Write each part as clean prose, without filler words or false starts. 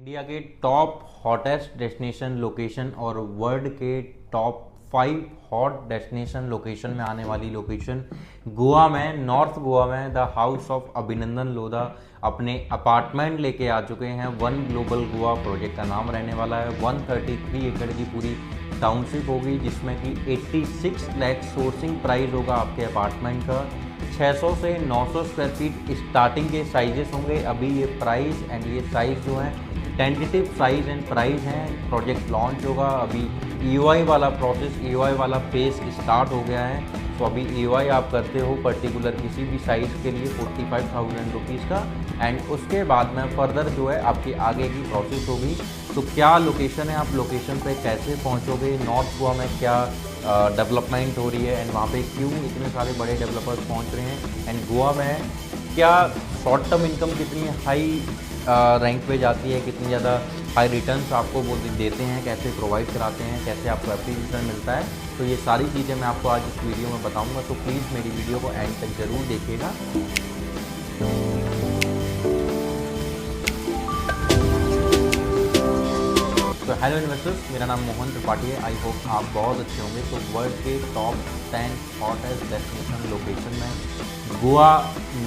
India के top hottest destination location और world के टॉप 5 हॉट डेस्टिनेशन लोकेशन में आने वाली लोकेशन गोवा में, नॉर्थ गोवा में द हाउस ऑफ अभिनंदन लोधा अपने अपार्टमेंट लेके आ चुके हैं। वन ग्लोबल गोवा प्रोजेक्ट का नाम रहने वाला है। 133 एकड़ की पूरी टाउनशिप होगी, जिसमें कि 86 लाख सोर्सिंग प्राइस होगा आपके अपार्टमेंट का। 600 से 900 स्क्वायर फीट स्टार्टिंग के साइजेस होंगे। अभी ये प्राइस एंड ये साइज़ जो है टेंटेटिव साइज़ एंड प्राइस हैं। प्रोजेक्ट लॉन्च होगा। अभी EOI वाला प्रोसेस, EOI वाला फेस स्टार्ट हो गया है। तो अभी EOI आप करते हो पर्टिकुलर किसी भी साइज़ के लिए 45,000 रुपीज़ का, एंड उसके बाद में फर्दर जो है आपकी आगे की प्रोसेस होगी। तो क्या लोकेशन है, आप लोकेशन पे कैसे पहुंचोगे, नॉर्थ गोवा में क्या डेवलपमेंट हो रही है एंड वहाँ पे क्यों इतने सारे बड़े डेवलपर्स पहुंच रहे हैं, एंड गोवा में क्या शॉर्ट टर्म इनकम कितनी हाई रैंक पे जाती है, कितनी ज़्यादा हाई रिटर्न्स आपको वो देते हैं, कैसे प्रोवाइड कराते हैं, कैसे आपको एप्रीशिएशन मिलता है। तो ये सारी चीज़ें मैं आपको आज इस वीडियो में बताऊंगा। तो प्लीज़ मेरी वीडियो को एंड तक ज़रूर देखिएगा। तो हेलो इन्वेस्टर्स, मेरा नाम मोहन त्रिपाठी है। आई होप आप बहुत अच्छे होंगे। तो वर्ल्ड के टॉप 10 हॉटेस्ट डेस्टिनेशन लोकेशन में गोवा,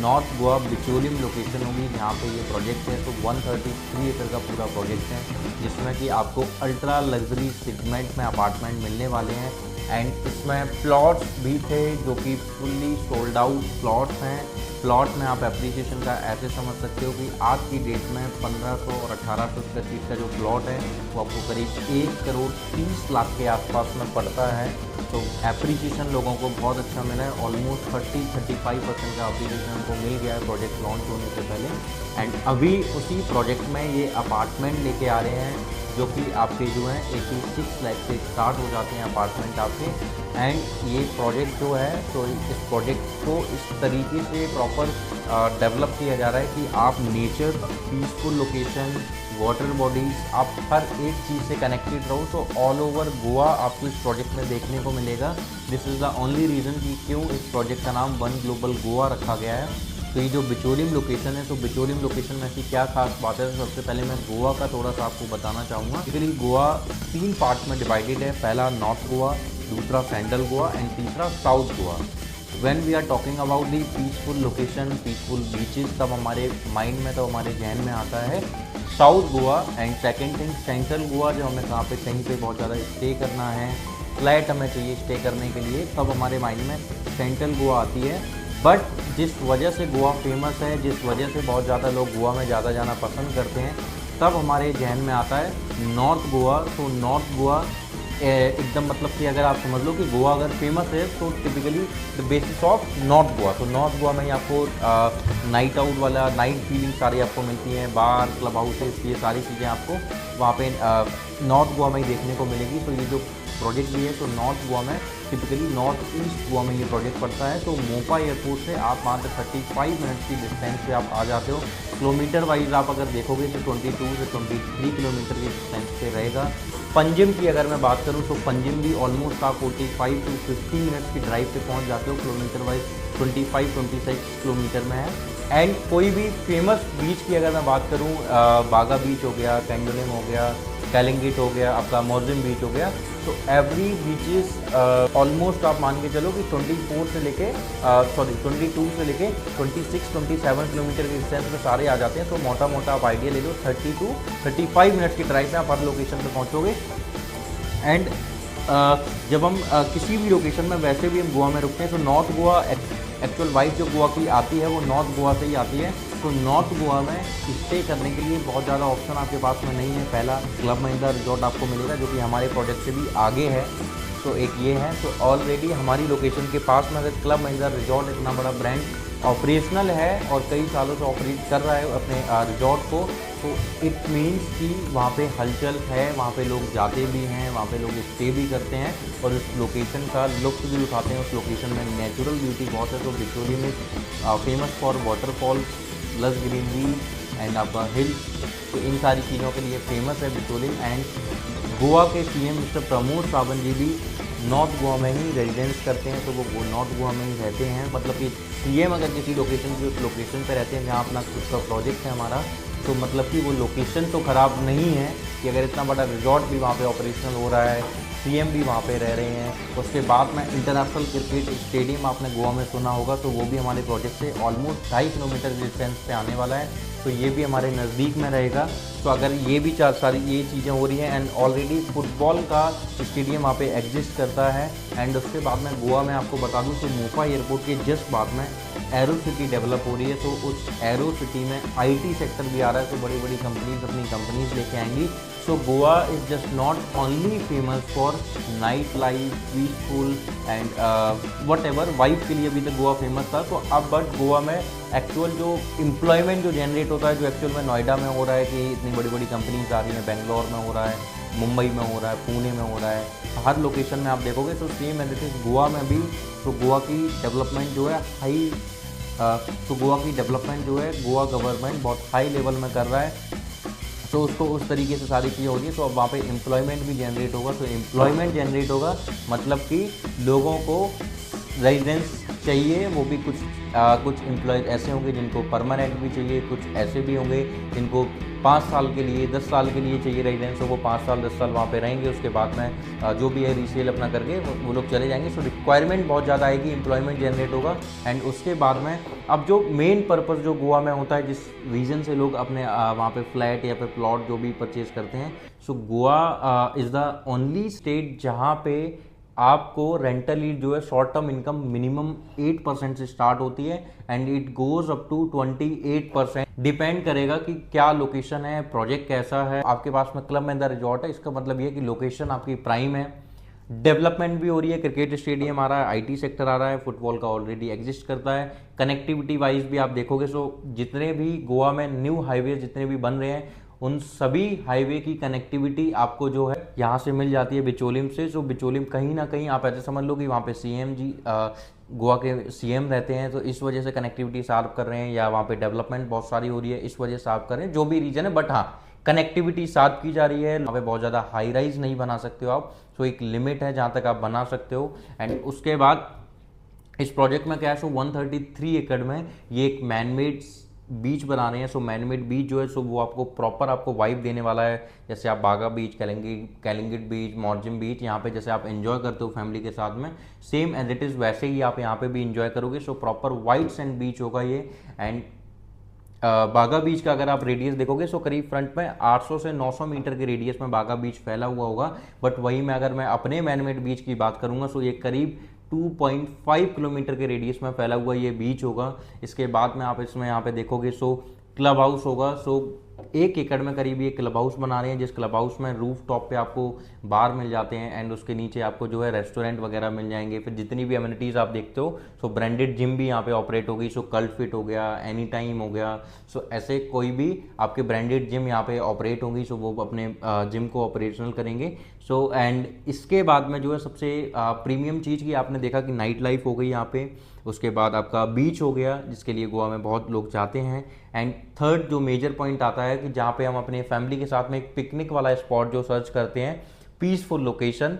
नॉर्थ गोवा बिचोलिम लोकेशन होगी, जहाँ पे ये प्रोजेक्ट है। तो 133 एकड़ का पूरा प्रोजेक्ट है, जिसमें कि आपको अल्ट्रा लग्जरी सेगमेंट में अपार्टमेंट मिलने वाले हैं। एंड इसमें प्लॉट्स भी थे जो कि फुल्ली सोल्ड आउट प्लॉट्स हैं। प्लॉट में आप एप्रीशिएशन का ऐसे समझ सकते हो कि आज की डेट में 1500 और 1800 स्क्वायर फीट का जो प्लॉट है वो आपको करीब 1 करोड़ 30 लाख के आसपास में पड़ता है। तो एप्रीशिएशन लोगों को बहुत अच्छा मिला है। ऑलमोस्ट 30-35% का एप्रीशिएशन हमको मिल गया है प्रोजेक्ट लॉन्च होने से पहले। एंड अभी उसी प्रोजेक्ट में ये अपार्टमेंट लेके आ रहे हैं, जो कि आपके जो हैं 86 लाख से स्टार्ट हो जाते हैं अपार्टमेंट आपके। एंड ये प्रोजेक्ट जो है, तो इस प्रोजेक्ट को इस तरीके से प्रॉपर डेवलप किया जा रहा है कि आप nature, peaceful location, water bodies, आप हर एक चीज़ से कनेक्टेड रहो। तो ऑल ओवर गोवा आपको इस प्रोजेक्ट में देखने को मिलेगा। This is the only reason कि क्यों इस प्रोजेक्ट का नाम वन ग्लोबल गोवा रखा गया है। तो ये जो बिचोलिम लोकेशन है, तो बिचोलिम लोकेशन में ऐसी क्या खास बात है। तो सबसे पहले मैं गोवा का थोड़ा सा आपको बताना चाहूँगा। बेसिकली गोवा 3 पार्ट्स में डिवाइडेड है। पहला नॉर्थ गोवा, दूसरा सेंट्रल गोवा एंड तीसरा south Goa. When we are talking about the peaceful location, peaceful beaches, तब हमारे माइंड में, तब हमारे जहन में आता है south Goa. And second thing central Goa, जो हमें कहाँ पे कहीं पे बहुत ज़्यादा स्टे करना है, फ्लैट हमें चाहिए स्टे करने के लिए, तब हमारे माइंड में सेंट्रल गोवा आती है। बट जिस वजह से गोवा फेमस है, जिस वजह से बहुत ज़्यादा लोग गोवा में ज़्यादा जाना पसंद करते हैं, तब हमारे जहन में आता है नॉर्थ गोवा। तो नॉर्थ गोवा एकदम मतलब कि अगर आप समझ लो कि गोवा अगर फेमस है तो typically the basis of north Goa. तो नॉर्थ गोवा में ही आपको नाइट आउट वाला, नाइट फीलिंग सारी आपको मिलती हैं, बार, क्लब हाउसेस, ये सारी चीज़ें आपको वहाँ पे नॉर्थ गोवा में ही देखने को मिलेगी। तो ये जो प्रोजेक्ट भी है, तो नॉर्थ गोवा में, टिपिकली नॉर्थ ईस्ट गोवा में ये प्रोजेक्ट पड़ता है। तो मोपा एयरपोर्ट से आप मात्र 35 मिनट्स की डिस्टेंस पे आप आ जाते हो। किलोमीटर वाइज आप अगर देखोगे तो 22 से 23 किलोमीटर की डिस्टेंस पे रहेगा। पंजिम की अगर मैं बात करूं तो पंजिम भी ऑलमोस्ट आप 45 to 50 मिनट्स की ड्राइव पे पहुंच जाते हो। किलोमीटर वाइज 25-26 किलोमीटर में है। एंड कोई भी फेमस बीच की अगर मैं बात करूं, बागा बीच हो गया, कैंडोलिम हो गया, कैलिंगिट हो गया, आपका मोरजिम बीच हो गया, तो एवरी बीचेस ऑलमोस्ट आप मान के चलो कि 22 से लेके 26-27 किलोमीटर के डिस्टेंस में सारे आ जाते हैं। तो मोटा मोटा आप आइडिया ले लो 30 to 35 मिनट्स की ड्राइव में आप हर लोकेशन पे पहुंचोगे। एंड जब हम किसी भी लोकेशन में, वैसे भी हम गोवा में रुकते हैं, तो नॉर्थ गोवा एक्चुअल वाइब जो गोवा की आती है वो नॉर्थ गोवा से ही आती है। तो नॉर्थ गोवा में स्टे करने के लिए बहुत ज़्यादा ऑप्शन आपके पास में नहीं है। पहला क्लब महिंद्रा रिजॉर्ट आपको मिलेगा, जो कि हमारे प्रोजेक्ट से भी आगे है। तो एक ये है। तो ऑलरेडी हमारी लोकेशन के पास में अगर क्लब महिंद्रा रिजॉर्ट, इतना बड़ा ब्रांड ऑपरेशनल है और कई सालों से ऑपरेट कर रहा है अपने रिजॉर्ट को, तो इट मीन्स कि वहाँ पे हलचल है, वहाँ पे लोग जाते भी हैं, वहाँ पे लोग स्टे भी करते हैं और उस लोकेशन का लुत्फ़ भी उठाते हैं। उस लोकेशन में नेचुरल ब्यूटी बहुत है। तो बिचोली में फेमस फॉर वाटरफॉल्स, लस ग्रीनरी एंड आपका हिल्स, तो इन सारी चीज़ों के लिए फेमस है बिचोली। एंड गोवा के CM मिस्टर प्रमोद सावंत जी भी नॉर्थ गोवा में ही रेजिडेंस करते हैं। तो वो नॉर्थ गोवा में ही रहते हैं। मतलब कि CM अगर किसी लोकेशन की, उस लोकेशन पे रहते हैं जहाँ अपना खुद का प्रोजेक्ट है हमारा, तो मतलब कि वो लोकेशन तो ख़राब नहीं है कि अगर इतना बड़ा रिजॉर्ट भी वहाँ पे ऑपरेशनल हो रहा है, सीएम भी वहाँ पे रह रहे हैं। उसके बाद में इंटरनेशनल क्रिकेट स्टेडियम आपने गोवा में सुना होगा, तो वो भी हमारे प्रोजेक्ट से ऑलमोस्ट 2.5 किलोमीटर डिस्टेंस पे आने वाला है, तो ये भी हमारे नज़दीक में रहेगा। तो अगर ये भी सारी ये चीज़ें हो रही हैं एंड ऑलरेडी फुटबॉल का स्टेडियम वहाँ पे एग्जिस्ट करता है। एंड उसके बाद में गोवा में आपको बता दूँ तो मोपा एयरपोर्ट के जस्ट बाद में एरो सिटी डेवलप हो रही है, तो उस एरो सिटी में आईटी सेक्टर भी आ रहा है, तो बड़ी बड़ी कंपनीज अपनी कंपनीज लेके आएंगी। So Goa is just not only famous for night life, peaceful and whatever vibe के लिए अभी तक गोवा फेमस था, तो अब बट गोवा में एक्चुअल जो एम्प्लॉयमेंट जो जनरेट होता है, जो एक्चुअल में नोएडा में हो रहा है कि इतनी बड़ी बड़ी कंपनीज आ रही हैं, बेंगलोर में हो रहा है, मुंबई में हो रहा है, पुणे में हो रहा है, हर लोकेशन में आप देखोगे तो same as it is Goa में भी। तो गोवा की डेवलपमेंट जो है गोवा गवर्नमेंट बहुत हाई लेवल में कर रहा है, तो उसको उस तरीके से सारी चीज़ें हो रही है। तो अब वहाँ पे एम्प्लॉयमेंट भी जनरेट होगा, तो एम्प्लॉयमेंट जनरेट होगा मतलब कि लोगों को रेजिडेंस चाहिए, वो भी कुछ एम्प्लॉयज़ ऐसे होंगे जिनको परमानेंट भी चाहिए, कुछ ऐसे भी होंगे जिनको 5 साल के लिए 10 साल के लिए चाहिए रेजिडेंस, तो वो 5 साल 10 साल वहाँ पे रहेंगे। उसके बाद में जो भी है रीसेल अपना करके वो लोग चले जाएंगे। सो रिक्वायरमेंट बहुत ज़्यादा आएगी, एम्प्लॉयमेंट जनरेट होगा। एंड उसके बाद में अब जो मेन पर्पस जो गोवा में होता है, जिस रीज़न से लोग अपने वहाँ पे फ्लैट या फिर प्लॉट जो भी परचेज़ करते हैं, so Goa is the only state जहाँ पे आपको रेंटल ईल्ड जो है शॉर्ट टर्म इनकम मिनिमम 8% से स्टार्ट होती है and it goes up to 28%। Depend करेगा कि क्या लोकेशन है, प्रोजेक्ट कैसा है, आपके पास में क्लब में द रिजॉर्ट है, इसका मतलब ये कि लोकेशन आपकी प्राइम है, डेवलपमेंट भी हो रही है, क्रिकेट स्टेडियम आ रहा है, आईटी सेक्टर आ रहा है, फुटबॉल का ऑलरेडी एग्जिस्ट करता है। कनेक्टिविटी वाइज भी आप देखोगे सो जितने भी गोवा में न्यू हाईवे जितने भी बन रहे हैं, उन सभी हाईवे की कनेक्टिविटी आपको जो है यहाँ से मिल जाती है बिचोलिम से। जो बिचोलिम कहीं ना कहीं आप ऐसे समझ लो कि वहाँ पे सीएम जी गोवा के सीएम रहते हैं, तो इस वजह से कनेक्टिविटी सार्व कर रहे हैं, या वहाँ पे डेवलपमेंट बहुत सारी हो रही है इस वजह से आप कर रहे हैं, जो भी रीजन है। बट हाँ, कनेक्टिविटी साथ की जा रही है, वहाँ पे बहुत ज़्यादा हाई राइज नहीं बना सकते हो आप, तो एक लिमिट है जहाँ तक आप बना सकते हो। एंड उसके बाद इस प्रोजेक्ट में क्या है, सो 133 एकड़ में ये एक मैनमेड बीच बना रहे हैं। सो मैनमेड बीच जो है सो वो आपको प्रॉपर आपको वाइब देने वाला है, जैसे आप बागा बीच, कैलिंगिट बीच, मॉर्जिम बीच, यहाँ पे जैसे आप एंजॉय करते हो फैमिली के साथ में, सेम एज इट इज़ वैसे ही आप यहाँ पे भी एंजॉय करोगे। So proper white sand beach होगा ये। एंड बागा बीच का अगर आप रेडियस देखोगे सो करीब फ्रंट में 800 से 900 मीटर के रेडियस में बागा बीच फैला हुआ होगा। बट वही मैं अगर मैं अपने मैनमेड बीच की बात करूंगा सो ये करीब 2.5 किलोमीटर के रेडियस में फैला हुआ ये बीच होगा। इसके बाद में आप इसमें यहाँ पे देखोगे सो क्लब हाउस होगा। सो 1 एकड़ में करीब ये क्लब हाउस बना रहे हैं, जिस क्लब हाउस में रूफ टॉप पे आपको बार मिल जाते हैं एंड उसके नीचे आपको जो है रेस्टोरेंट वगैरह मिल जाएंगे। फिर जितनी भी अम्यूनिटीज़ आप देखते हो, सो ब्रांडेड जिम भी यहाँ पे ऑपरेट होगी। सो कल्ट फिट हो गया, एनी टाइम हो गया, सो ऐसे कोई भी आपके ब्रांडेड जिम यहाँ पे ऑपरेट होंगी। सो वो अपने जिम को ऑपरेशनल करेंगे। सो एंड इसके बाद में जो है सबसे प्रीमियम चीज़ की आपने देखा कि नाइट लाइफ हो गई यहाँ पे, उसके बाद आपका बीच हो गया जिसके लिए गोवा में बहुत लोग जाते हैं। एंड थर्ड जो मेजर पॉइंट आता है कि जहाँ पे हम अपने फैमिली के साथ में एक पिकनिक वाला स्पॉट जो सर्च करते हैं, पीसफुल लोकेशन,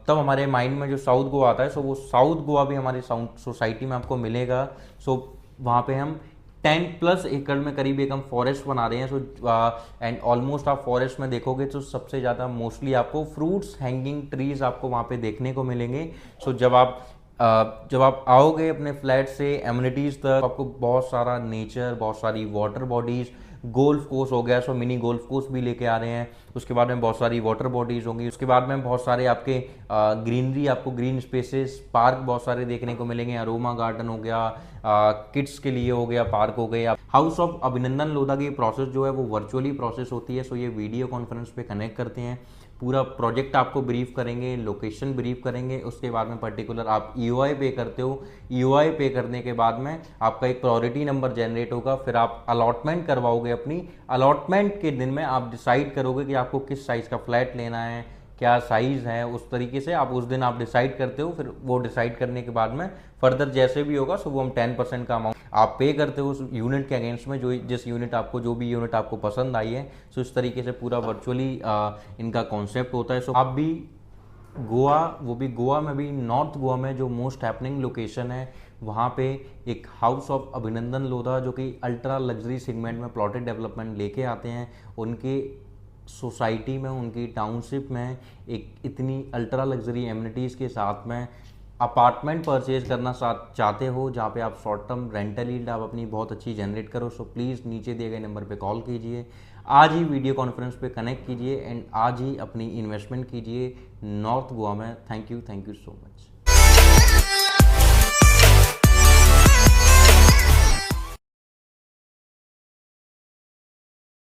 तब हमारे माइंड में जो साउथ गोवा आता है, सो वो साउथ गोवा भी हमारी सोसाइटी में आपको मिलेगा। सो वहाँ पे हम 10+ एकड़ में करीब एक हम फॉरेस्ट बना रहे हैं। सो एंड ऑलमोस्ट आप फॉरेस्ट में देखोगे तो सबसे ज़्यादा मोस्टली आपको फ्रूट्स हैंगिंग ट्रीज आपको वहाँ पे देखने को मिलेंगे। सो जब आप आओगे अपने फ्लैट से एम्यूनिटीज़ तक, आपको बहुत सारा नेचर, बहुत सारी वाटर बॉडीज़, गोल्फ कोर्स हो गया, सो मिनी गोल्फ कोर्स भी लेके आ रहे हैं। उसके बाद में बहुत सारी वाटर बॉडीज़ होंगी। उसके बाद में बहुत सारे आपके ग्रीनरी, आपको ग्रीन स्पेसेस, पार्क बहुत सारे देखने को मिलेंगे। अरोमा गार्डन हो गया, किड्स के लिए हो गया, पार्क हो गया। हाउस ऑफ अभिनंदन लोधा की प्रोसेस जो है वो वर्चुअली प्रोसेस होती है। सो ये वीडियो कॉन्फ्रेंस पे कनेक्ट करते हैं, पूरा प्रोजेक्ट आपको ब्रीफ करेंगे, लोकेशन ब्रीफ करेंगे। उसके बाद में पर्टिकुलर आप ईओआई पे करते हो, ईओआई पे करने के बाद में आपका एक प्रायोरिटी नंबर जनरेट होगा। फिर आप अलॉटमेंट करवाओगे अपनी, अलॉटमेंट के दिन में आप डिसाइड करोगे कि आपको किस साइज़ का फ्लैट लेना है, क्या साइज़ है, उस तरीके से आप उस दिन आप डिसाइड करते हो। फिर वो डिसाइड करने के बाद में फर्दर जैसे भी होगा सो वो हम 10% का अमाउंट आप पे करते हो उस यूनिट के अगेंस्ट में, जिस यूनिट आपको जो भी यूनिट आपको पसंद आई है। सो इस तरीके से पूरा वर्चुअली इनका कॉन्सेप्ट होता है। सो आप भी गोवा, वो भी गोवा में भी नॉर्थ गोवा में जो मोस्ट हैपनिंग लोकेशन है वहाँ पे एक हाउस ऑफ अभिनंदन लोधा जो कि अल्ट्रा लग्जरी सेगमेंट में प्लॉटेड डेवलपमेंट लेके आते हैं। उनके सोसाइटी में, उनकी टाउनशिप में एक इतनी अल्ट्रा लग्जरी एमिनिटीज़ के साथ में अपार्टमेंट परचेज करना चाहते हो जहाँ पे आप शॉर्ट टर्म रेंटल यील्ड आप अपनी बहुत अच्छी जनरेट करो, सो प्लीज़ नीचे दिए गए नंबर पे कॉल कीजिए, आज ही वीडियो कॉन्फ्रेंस पे कनेक्ट कीजिए एंड आज ही अपनी इन्वेस्टमेंट कीजिए नॉर्थ गोवा में। Thank you so much.